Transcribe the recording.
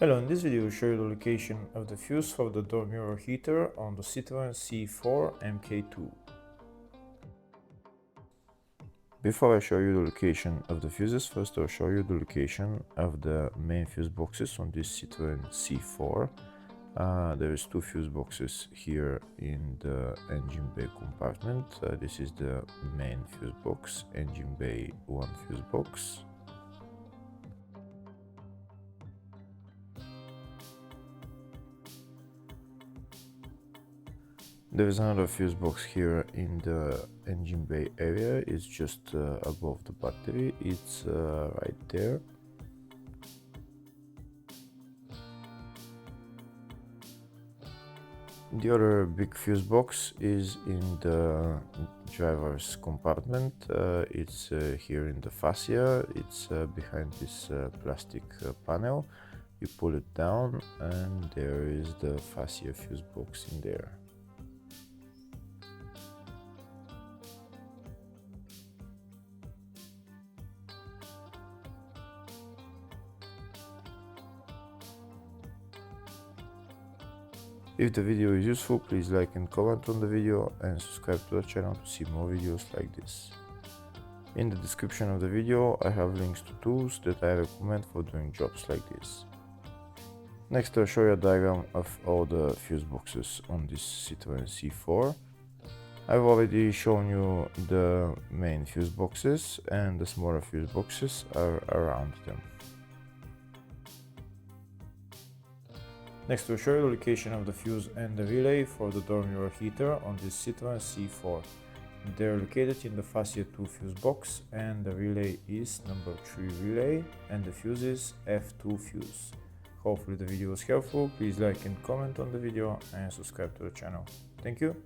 Hello, in this video I will show you the location of the fuse for the door mirror heater on the Citroen C4 MK2. Before I show you the location of the fuses, first I'll show you the location of the main fuse boxes on this Citroen C4. There is two fuse boxes here in the engine bay compartment. This is the main fuse box, engine bay 1 fuse box. There is another fuse box here in the engine bay area. It's just above the battery. It's right there. The other big fuse box is in the driver's compartment. It's here in the fascia. It's behind this plastic panel. You pull it down and there is the fascia fuse box in there. If the video is useful, please like and comment on the video and subscribe to the channel to see more videos like this. In the description of the video I have links to tools that I recommend for doing jobs like this. Next I'll show you a diagram of all the fuse boxes on this Citroen C4. I've already shown you the main fuse boxes and the smaller fuse boxes are around them. Next we'll show you the location of the fuse and the relay for the door mirror heater on this Citroen C4. They're located in the fascia 2 fuse box and the relay is number 3 relay and the fuse is F2 fuse. Hopefully the video was helpful. Please like and comment on the video and subscribe to the channel. Thank you.